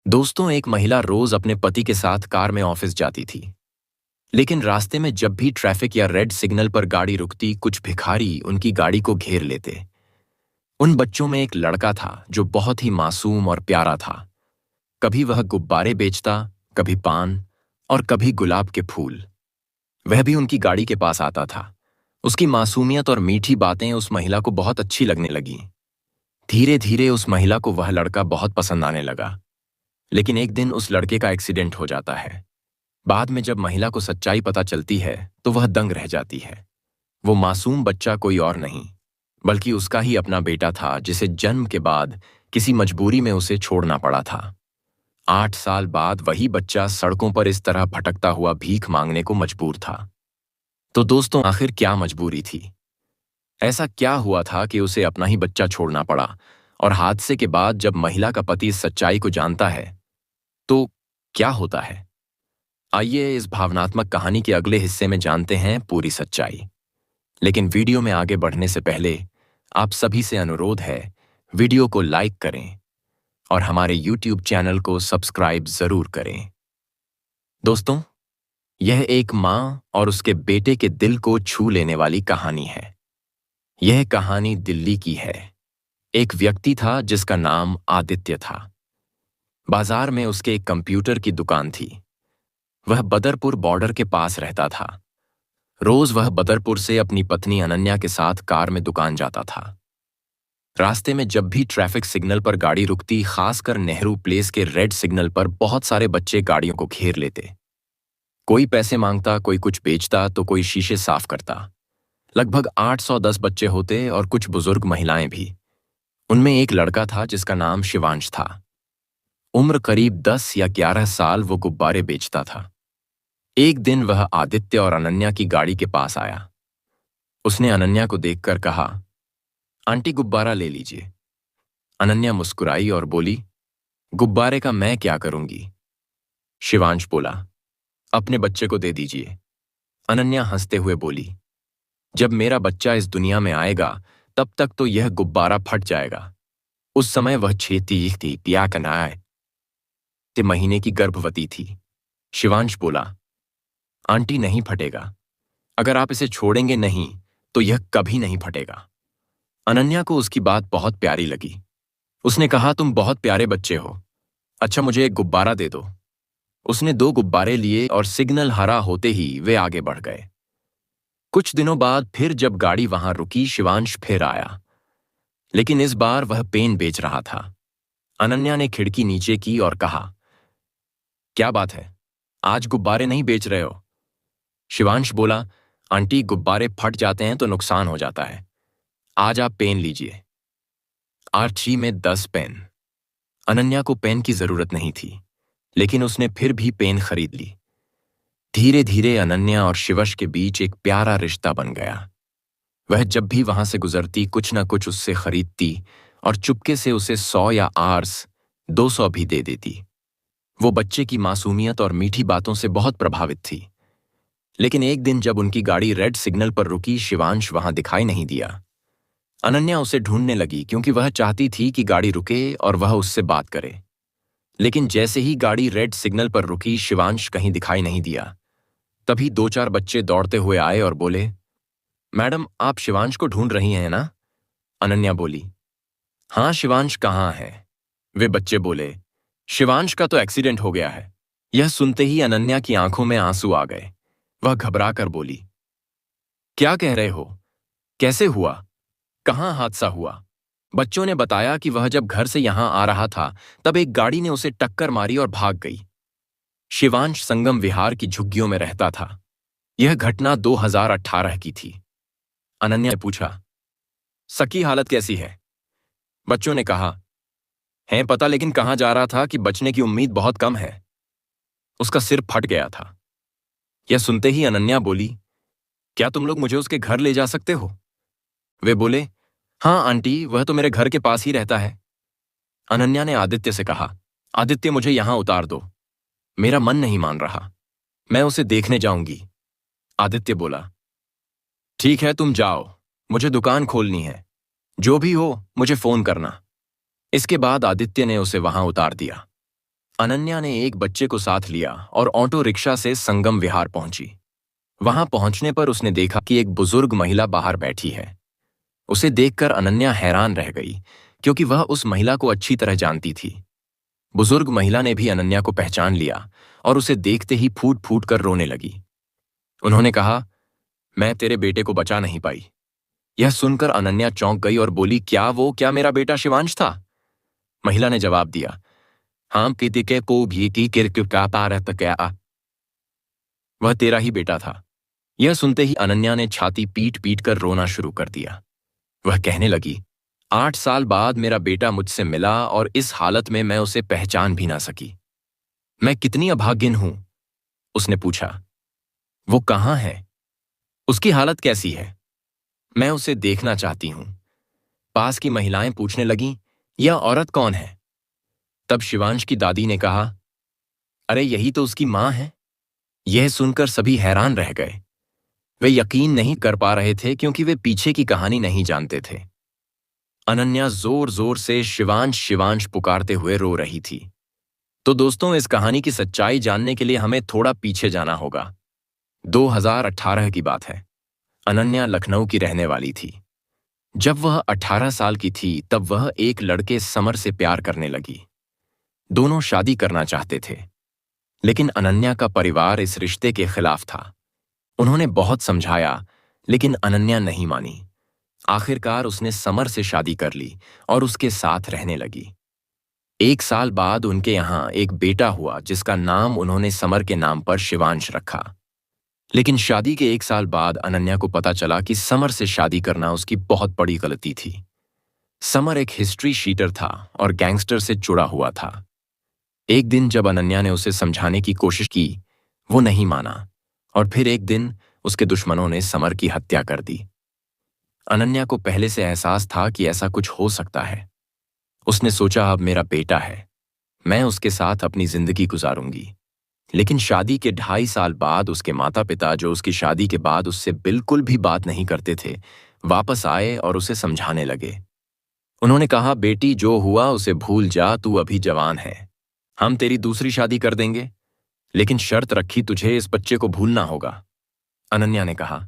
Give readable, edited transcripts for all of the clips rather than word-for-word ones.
दोस्तों, एक महिला रोज अपने पति के साथ कार में ऑफिस जाती थी। लेकिन रास्ते में जब भी ट्रैफिक या रेड सिग्नल पर गाड़ी रुकती, कुछ भिखारी उनकी गाड़ी को घेर लेते। उन बच्चों में एक लड़का था जो बहुत ही मासूम और प्यारा था। कभी वह गुब्बारे बेचता, कभी पान और कभी गुलाब के फूल। वह भी उनकी गाड़ी के पास आता था। उसकी मासूमियत और मीठी बातें उस महिला को बहुत अच्छी लगने लगीं। धीरे धीरे उस महिला को वह लड़का बहुत पसंद आने लगा। लेकिन एक दिन उस लड़के का एक्सीडेंट हो जाता है। बाद में जब महिला को सच्चाई पता चलती है तो वह दंग रह जाती है। वो मासूम बच्चा कोई और नहीं, बल्कि उसका ही अपना बेटा था, जिसे जन्म के बाद किसी मजबूरी में उसे छोड़ना पड़ा था। 8 साल बाद वही बच्चा सड़कों पर इस तरह भटकता हुआ भीख मांगने को मजबूर था। तो दोस्तों, आखिर क्या मजबूरी थी? ऐसा क्या हुआ था कि उसे अपना ही बच्चा छोड़ना पड़ा? और हादसे के बाद जब महिला का पति इस सच्चाई को जानता है तो क्या होता है? आइए इस भावनात्मक कहानी के अगले हिस्से में जानते हैं पूरी सच्चाई। लेकिन वीडियो में आगे बढ़ने से पहले आप सभी से अनुरोध है, वीडियो को लाइक करें और हमारे YouTube चैनल को सब्सक्राइब जरूर करें। दोस्तों, यह एक मां और उसके बेटे के दिल को छू लेने वाली कहानी है। यह कहानी दिल्ली की है। एक व्यक्ति था जिसका नाम आदित्य था। बाजार में उसके एक कंप्यूटर की दुकान थी। वह बदरपुर बॉर्डर के पास रहता था। रोज वह बदरपुर से अपनी पत्नी अनन्या के साथ कार में दुकान जाता था। रास्ते में जब भी ट्रैफिक सिग्नल पर गाड़ी रुकती, खासकर नेहरू प्लेस के रेड सिग्नल पर, बहुत सारे बच्चे गाड़ियों को घेर लेते। कोई पैसे मांगता, कोई कुछ बेचता तो कोई शीशे साफ करता। लगभग 810 बच्चे होते और कुछ बुजुर्ग महिलाएं भी। उनमें एक लड़का था जिसका नाम शिवांश था। उम्र करीब 10 या 11 साल। वो गुब्बारे बेचता था। एक दिन वह आदित्य और अनन्या की गाड़ी के पास आया। उसने अनन्या को देखकर कहा, आंटी, गुब्बारा ले लीजिए। अनन्या मुस्कुराई और बोली, गुब्बारे का मैं क्या करूंगी? शिवांश बोला, अपने बच्चे को दे दीजिए। अनन्या हंसते हुए बोली, जब मेरा बच्चा इस दुनिया में आएगा तब तक तो यह गुब्बारा फट जाएगा। उस समय वह 6 पिया कनाए महीने की गर्भवती थी। शिवांश बोला, आंटी, नहीं फटेगा। अगर आप इसे छोड़ेंगे नहीं तो यह कभी नहीं फटेगा। अनन्या को उसकी बात बहुत प्यारी लगी। उसने कहा, तुम बहुत प्यारे बच्चे हो। अच्छा, मुझे एक गुब्बारा दे दो। उसने 2 गुब्बारे लिए और सिग्नल हरा होते ही वे आगे बढ़ गए। कुछ दिनों बाद फिर जब गाड़ी वहां रुकी, शिवांश फिर आया। लेकिन इस बार वह पेन बेच रहा था। अनन्या ने खिड़की नीचे की और कहा, क्या बात है, आज गुब्बारे नहीं बेच रहे हो? शिवांश बोला, आंटी, गुब्बारे फट जाते हैं तो नुकसान हो जाता है। आज आप पेन लीजिए। आर्ची में 10 पेन। अनन्या को पेन की जरूरत नहीं थी, लेकिन उसने फिर भी पेन खरीद ली। धीरे धीरे अनन्या और शिवश के बीच एक प्यारा रिश्ता बन गया। वह जब भी वहां से गुजरती, कुछ न कुछ उससे खरीदती और चुपके से उसे 100 या आर्स 200 भी दे देती। वो बच्चे की मासूमियत और मीठी बातों से बहुत प्रभावित थी। लेकिन एक दिन जब उनकी गाड़ी रेड सिग्नल पर रुकी, शिवांश वहां दिखाई नहीं दिया। अनन्या उसे ढूंढने लगी क्योंकि वह चाहती थी कि गाड़ी रुके और वह उससे बात करे। लेकिन जैसे ही गाड़ी रेड सिग्नल पर रुकी, शिवांश कहीं दिखाई नहीं दिया। तभी 2-4 बच्चे दौड़ते हुए आए और बोले, मैडम, आप शिवांश को ढूंढ रही हैं ना? अनन्या बोली, हाँ, शिवांश कहाँ है? वे बच्चे बोले, शिवांश का तो एक्सीडेंट हो गया है। यह सुनते ही अनन्या की आंखों में आंसू आ गए। वह घबरा कर बोली, क्या कह रहे हो? कैसे हुआ? कहाँ हादसा हुआ? बच्चों ने बताया कि वह जब घर से यहां आ रहा था तब एक गाड़ी ने उसे टक्कर मारी और भाग गई। शिवांश संगम विहार की झुग्गियों में रहता था। यह घटना 2018 की थी। अनन्या ने पूछा, सकी हालत कैसी है? बच्चों ने कहा, है पता, लेकिन कहां जा रहा था कि बचने की उम्मीद बहुत कम है। उसका सिर फट गया था। यह सुनते ही अनन्या बोली, क्या तुम लोग मुझे उसके घर ले जा सकते हो? वे बोले, हाँ आंटी, वह तो मेरे घर के पास ही रहता है। अनन्या ने आदित्य से कहा, आदित्य, मुझे यहां उतार दो। मेरा मन नहीं मान रहा। मैं उसे देखने जाऊंगी। आदित्य बोला, ठीक है, तुम जाओ। मुझे दुकान खोलनी है। जो भी हो मुझे फोन करना। इसके बाद आदित्य ने उसे वहां उतार दिया। अनन्या ने एक बच्चे को साथ लिया और ऑटो रिक्शा से संगम विहार पहुंची। वहां पहुंचने पर उसने देखा कि एक बुजुर्ग महिला बाहर बैठी है। उसे देखकर अनन्या हैरान रह गई, क्योंकि वह उस महिला को अच्छी तरह जानती थी। बुजुर्ग महिला ने भी अनन्या को पहचान लिया और उसे देखते ही फूट फूट कर रोने लगी। उन्होंने कहा, मैं तेरे बेटे को बचा नहीं पाई। यह सुनकर अनन्या चौंक गई और बोली, क्या मेरा बेटा शिवांश था? महिला ने जवाब दिया, हाँ, किति के को भी की किरकिरा पारत क्या, वह तेरा ही बेटा था। यह सुनते ही अनन्या ने छाती पीट पीट कर रोना शुरू कर दिया। वह कहने लगी, 8 साल बाद मेरा बेटा मुझसे मिला और इस हालत में मैं उसे पहचान भी ना सकी। मैं कितनी अभागिन हूं। उसने पूछा, वो कहाँ है? उसकी हालत कैसी है? मैं उसे देखना चाहती हूं। पास की महिलाएं पूछने लगीं, यह औरत कौन है? तब शिवांश की दादी ने कहा, अरे यही तो उसकी मां है। यह सुनकर सभी हैरान रह गए। वे यकीन नहीं कर पा रहे थे, क्योंकि वे पीछे की कहानी नहीं जानते थे। अनन्या जोर जोर से शिवांश शिवांश पुकारते हुए रो रही थी। तो दोस्तों, इस कहानी की सच्चाई जानने के लिए हमें थोड़ा पीछे जाना होगा। 2018 की बात है। अनन्या लखनऊ की रहने वाली थी। जब वह 18 साल की थी, तब वह एक लड़के समर से प्यार करने लगी। दोनों शादी करना चाहते थे, लेकिन अनन्या का परिवार इस रिश्ते के खिलाफ था। उन्होंने बहुत समझाया, लेकिन अनन्या नहीं मानी। आखिरकार उसने समर से शादी कर ली और उसके साथ रहने लगी। 1 साल बाद उनके यहाँ एक बेटा हुआ, जिसका नाम उन्होंने समर के नाम पर शिवांश रखा। लेकिन शादी के 1 साल बाद अनन्या को पता चला कि समर से शादी करना उसकी बहुत बड़ी गलती थी। समर एक हिस्ट्री शीटर था और गैंगस्टर से जुड़ा हुआ था। एक दिन जब अनन्या ने उसे समझाने की कोशिश की, वो नहीं माना और फिर एक दिन उसके दुश्मनों ने समर की हत्या कर दी। अनन्या को पहले से एहसास था कि ऐसा कुछ हो सकता है। उसने सोचा, अब मेरा बेटा है, मैं उसके साथ अपनी जिंदगी गुजारूंगी। लेकिन शादी के 2.5 साल बाद उसके माता पिता, जो उसकी शादी के बाद उससे बिल्कुल भी बात नहीं करते थे, वापस आए और उसे समझाने लगे। उन्होंने कहा, बेटी, जो हुआ उसे भूल जा, तू अभी जवान है। हम तेरी दूसरी शादी कर देंगे, लेकिन शर्त रखी, तुझे इस बच्चे को भूलना होगा। अनन्या ने कहा,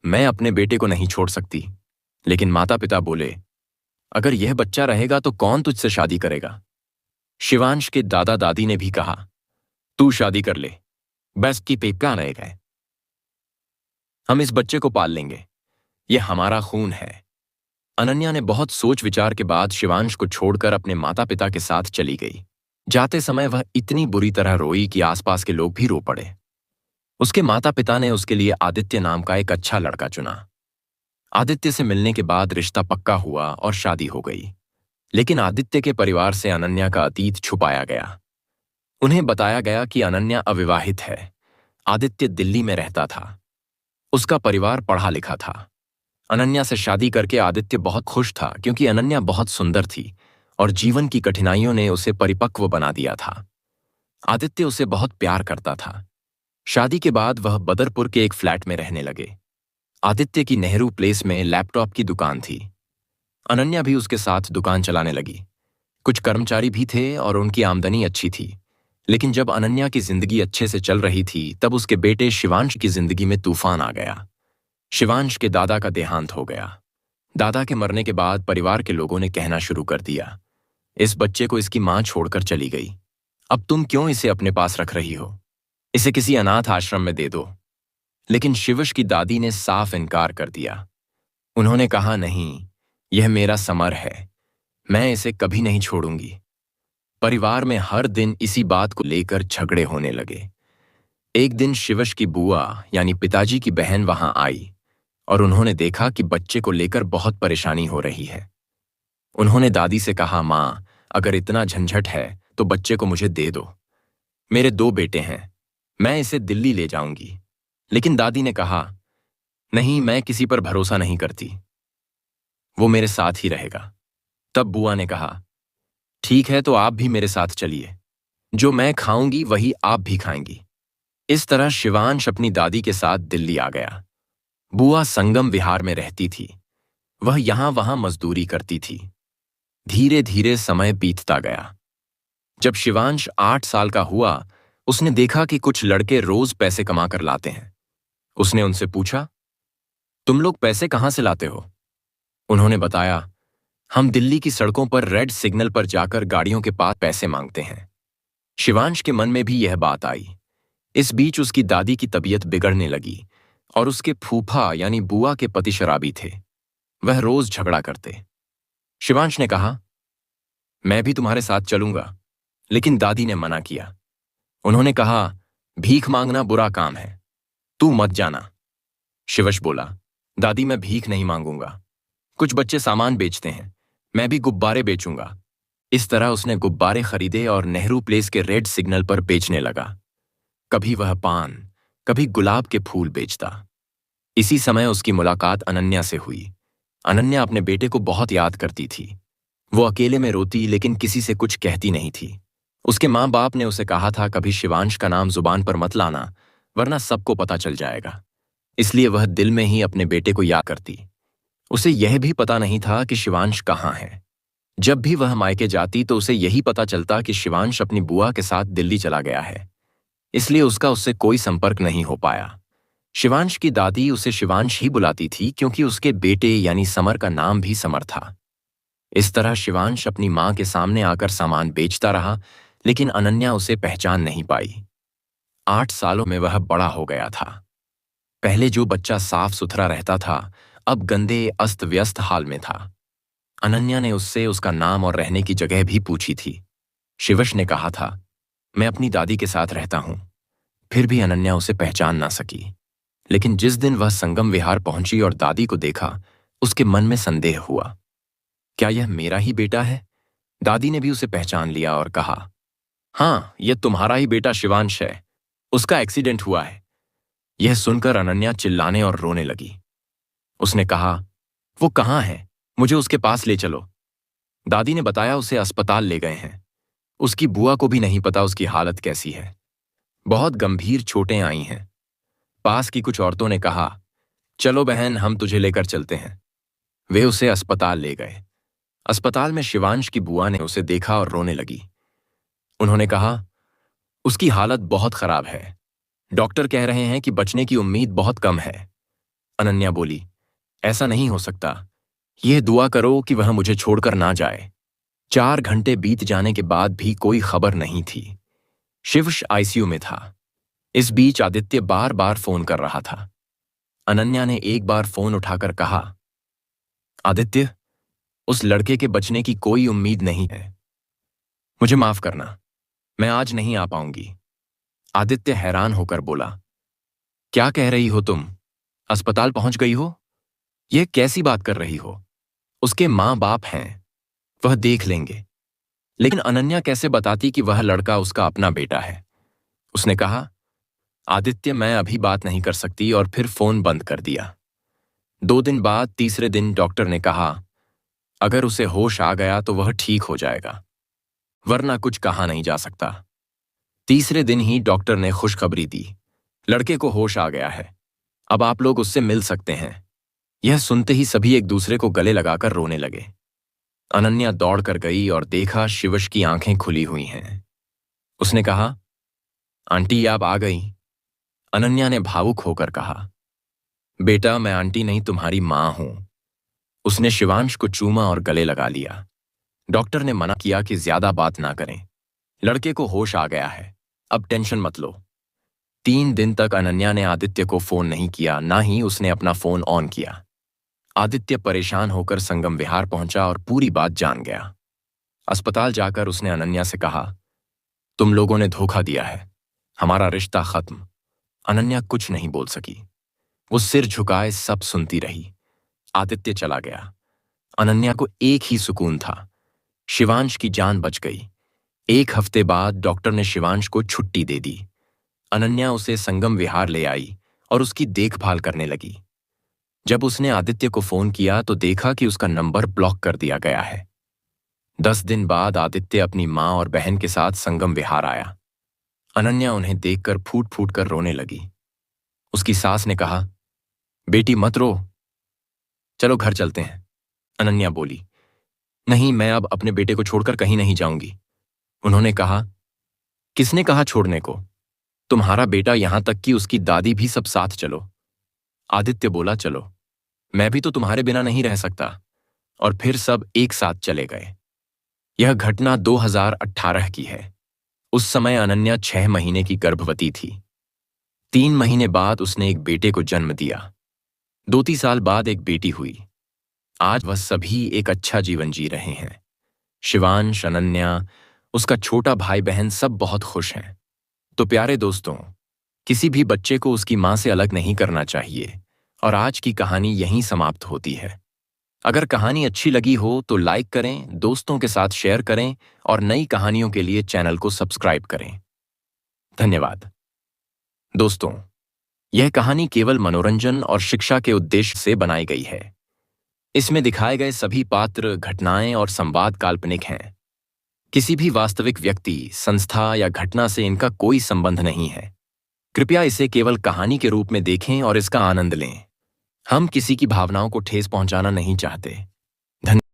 मैं अपने बेटे को नहीं छोड़ सकती। लेकिन माता पिता बोले, अगर यह बच्चा रहेगा तो कौन तुझसे शादी करेगा? शिवांश के दादा दादी ने भी कहा, तू शादी कर ले, बस की पेका रह गए। हम इस बच्चे को पाल लेंगे, यह हमारा खून है। अनन्या ने बहुत सोच विचार के बाद शिवांश को छोड़कर अपने माता पिता के साथ चली गई। जाते समय वह इतनी बुरी तरह रोई कि आसपास के लोग भी रो पड़े। उसके माता पिता ने उसके लिए आदित्य नाम का एक अच्छा लड़का चुना। आदित्य से मिलने के बाद रिश्ता पक्का हुआ और शादी हो गई। लेकिन आदित्य के परिवार से अनन्या का अतीत छुपाया गया। उन्हें बताया गया कि अनन्या अविवाहित है। आदित्य दिल्ली में रहता था। उसका परिवार पढ़ा लिखा था। अनन्या से शादी करके आदित्य बहुत खुश था, क्योंकि अनन्या बहुत सुंदर थी और जीवन की कठिनाइयों ने उसे परिपक्व बना दिया था। आदित्य उसे बहुत प्यार करता था। शादी के बाद वह बदरपुर के एक फ्लैट में रहने लगे। आदित्य की नेहरू प्लेस में लैपटॉप की दुकान थी। अनन्या भी उसके साथ दुकान चलाने लगी। कुछ कर्मचारी भी थे और उनकी आमदनी अच्छी थी। लेकिन जब अनन्या की जिंदगी अच्छे से चल रही थी, तब उसके बेटे शिवांश की जिंदगी में तूफान आ गया। शिवांश के दादा का देहांत हो गया। दादा के मरने के बाद परिवार के लोगों ने कहना शुरू कर दिया, इस बच्चे को इसकी मां छोड़कर चली गई, अब तुम क्यों इसे अपने पास रख रही हो? इसे किसी अनाथ आश्रम में दे दो। लेकिन शिवश की दादी ने साफ इनकार कर दिया। उन्होंने कहा, नहीं, यह मेरा समर है, मैं इसे कभी नहीं छोड़ूंगी। परिवार में हर दिन इसी बात को लेकर झगड़े होने लगे। एक दिन शिवश की बुआ यानी पिताजी की बहन वहां आई और उन्होंने देखा कि बच्चे को लेकर बहुत परेशानी हो रही है। उन्होंने दादी से कहा, मां, अगर इतना झंझट है तो बच्चे को मुझे दे दो। मेरे 2 बेटे हैं, मैं इसे दिल्ली ले जाऊंगी। लेकिन दादी ने कहा, नहीं, मैं किसी पर भरोसा नहीं करती, वो मेरे साथ ही रहेगा। तब बुआ ने कहा, ठीक है, तो आप भी मेरे साथ चलिए, जो मैं खाऊंगी वही आप भी खाएंगी। इस तरह शिवांश अपनी दादी के साथ दिल्ली आ गया। बुआ संगम विहार में रहती थी। वह यहां वहां मजदूरी करती थी। धीरे धीरे समय बीतता गया। जब शिवांश 8 साल का हुआ, उसने देखा कि कुछ लड़के रोज पैसे कमा कर लाते हैं। उसने उनसे पूछा, तुम लोग पैसे कहां से लाते हो? उन्होंने बताया, हम दिल्ली की सड़कों पर रेड सिग्नल पर जाकर गाड़ियों के पास पैसे मांगते हैं। शिवांश के मन में भी यह बात आई। इस बीच उसकी दादी की तबीयत बिगड़ने लगी और उसके फूफा यानी बुआ के पति शराबी थे। वह रोज झगड़ा करते। शिवांश ने कहा, मैं भी तुम्हारे साथ चलूंगा, लेकिन दादी ने मना किया। उन्होंने कहा, भीख मांगना बुरा काम है, तू मत जाना। शिवश बोला, दादी मैं भीख नहीं मांगूंगा। कुछ बच्चे सामान बेचते हैं, मैं भी गुब्बारे बेचूंगा। इस तरह उसने गुब्बारे खरीदे और नेहरू प्लेस के रेड सिग्नल पर बेचने लगा। कभी वह पान, कभी गुलाब के फूल बेचता। इसी समय उसकी मुलाकात अनन्या से हुई। अनन्या अपने बेटे को बहुत याद करती थी। वो अकेले में रोती लेकिन किसी से कुछ कहती नहीं थी। उसके माँ बाप ने उसे कहा था, कभी शिवांश का नाम जुबान पर मत लाना, वरना सबको पता चल जाएगा। इसलिए वह दिल में ही अपने बेटे को याद करती। उसे यह भी पता नहीं था कि शिवांश कहाँ है। जब भी वह मायके जाती तो उसे यही पता चलता कि शिवांश अपनी बुआ के साथ दिल्ली चला गया है। इसलिए उसका उससे कोई संपर्क नहीं हो पाया। शिवांश की दादी उसे शिवांश ही बुलाती थी क्योंकि उसके बेटे यानी समर का नाम भी समर था। इस तरह शिवांश अपनी मां के सामने आकर सामान बेचता रहा, लेकिन अनन्या उसे पहचान नहीं पाई। 8 सालों में वह बड़ा हो गया था। पहले जो बच्चा साफ सुथरा रहता था, अब गंदे अस्त व्यस्त हाल में था। अनन्या ने उससे उसका नाम और रहने की जगह भी पूछी थी। शिवश ने कहा था, मैं अपनी दादी के साथ रहता हूं। फिर भी अनन्या उसे पहचान ना सकी। लेकिन जिस दिन वह संगम विहार पहुंची और दादी को देखा, उसके मन में संदेह हुआ। क्या यह मेरा ही बेटा है? दादी ने भी उसे पहचान लिया और कहा, हाँ, यह तुम्हारा ही बेटा शिवांश है। उसका एक्सीडेंट हुआ है। यह सुनकर अनन्या चिल्लाने और रोने लगी। उसने कहा, वो कहाँ है? मुझे उसके पास ले चलो। दादी ने बताया, उसे अस्पताल ले गए हैं। उसकी बुआ को भी नहीं पता उसकी हालत कैसी है। बहुत गंभीर चोटें आई हैं। पास की कुछ औरतों ने कहा, चलो बहन, हम तुझे लेकर चलते हैं। वे उसे अस्पताल ले गए। अस्पताल में शिवांश की बुआ ने उसे देखा और रोने लगी। उन्होंने कहा, उसकी हालत बहुत खराब है। डॉक्टर कह रहे हैं कि बचने की उम्मीद बहुत कम है। अनन्या बोली, ऐसा नहीं हो सकता। यह दुआ करो कि वह मुझे छोड़कर ना जाए। 4 घंटे बीत जाने के बाद भी कोई खबर नहीं थी। शिवश आईसीयू में था। इस बीच आदित्य बार बार फोन कर रहा था। अनन्या ने एक बार फोन उठाकर कहा, आदित्य, उस लड़के के बचने की कोई उम्मीद नहीं है। मुझे माफ करना, मैं आज नहीं आ पाऊंगी। आदित्य हैरान होकर बोला, क्या कह रही हो तुम? अस्पताल पहुंच गई हो? यह कैसी बात कर रही हो? उसके माँ बाप हैं, वह देख लेंगे। लेकिन अनन्या कैसे बताती कि वह लड़का उसका अपना बेटा है? उसने कहा, आदित्य, मैं अभी बात नहीं कर सकती, और फिर फोन बंद कर दिया। 2 दिन बाद तीसरे दिन डॉक्टर ने कहा, अगर उसे होश आ गया तो वह ठीक हो जाएगा, वरना कुछ कहा नहीं जा सकता। तीसरे दिन ही डॉक्टर ने खुशखबरी दी, लड़के को होश आ गया है, अब आप लोग उससे मिल सकते हैं। यह सुनते ही सभी एक दूसरे को गले लगाकर रोने लगे। अनन्या दौड़कर गई और देखा शिवश की आंखें खुली हुई हैं। उसने कहा, आंटी आप आ गई? अनन्या ने भावुक होकर कहा, बेटा, मैं आंटी नहीं, तुम्हारी मां हूं। उसने शिवांश को चूमा और गले लगा लिया। डॉक्टर ने मना किया कि ज्यादा बात ना करें। लड़के को होश आ गया है, अब टेंशन मत लो। 3 दिन तक अनन्या ने आदित्य को फोन नहीं किया, ना ही उसने अपना फोन ऑन किया। आदित्य परेशान होकर संगम विहार पहुंचा और पूरी बात जान गया। अस्पताल जाकर उसने अनन्या से कहा, तुम लोगों ने धोखा दिया है, हमारा रिश्ता खत्म। अनन्या कुछ नहीं बोल सकी। वो सिर झुकाए सब सुनती रही। आदित्य चला गया। अनन्या को एक ही सुकून था, शिवांश की जान बच गई। 1 हफ्ते बाद डॉक्टर ने शिवांश को छुट्टी दे दी। अनन्या उसे संगम विहार ले आई और उसकी देखभाल करने लगी। जब उसने आदित्य को फोन किया तो देखा कि उसका नंबर ब्लॉक कर दिया गया है। 10 दिन बाद आदित्य अपनी मां और बहन के साथ संगम विहार आया। अनन्या उन्हें देखकर फूट फूट कर रोने लगी। उसकी सास ने कहा, बेटी मत रो, चलो घर चलते हैं। अनन्या बोली, नहीं, मैं अब अपने बेटे को छोड़कर कहीं नहीं जाऊंगी। उन्होंने कहा, किसने कहा छोड़ने को? तुम्हारा बेटा, यहां तक कि उसकी दादी भी सब साथ चलो। आदित्य बोला, चलो, मैं भी तो तुम्हारे बिना नहीं रह सकता। और फिर सब एक साथ चले गए। यह घटना 2018 की है। उस समय अनन्या 6 महीने की गर्भवती थी। 3 महीने बाद उसने एक बेटे को जन्म दिया। 2-3 साल बाद एक बेटी हुई। आज वह सभी एक अच्छा जीवन जी रहे हैं। शिवांश, अनन्या, उसका छोटा भाई बहन सब बहुत खुश हैं। तो प्यारे दोस्तों, किसी भी बच्चे को उसकी मां से अलग नहीं करना चाहिए। और आज की कहानी यहीं समाप्त होती है। अगर कहानी अच्छी लगी हो तो लाइक करें, दोस्तों के साथ शेयर करें और नई कहानियों के लिए चैनल को सब्सक्राइब करें। धन्यवाद। दोस्तों, यह कहानी केवल मनोरंजन और शिक्षा के उद्देश्य से बनाई गई है। इसमें दिखाए गए सभी पात्र, घटनाएं और संवाद काल्पनिक हैं। किसी भी वास्तविक व्यक्ति, संस्था या घटना से इनका कोई संबंध नहीं है। कृपया इसे केवल कहानी के रूप में देखें और इसका आनंद लें। हम किसी की भावनाओं को ठेस पहुंचाना नहीं चाहते। धन्यवाद।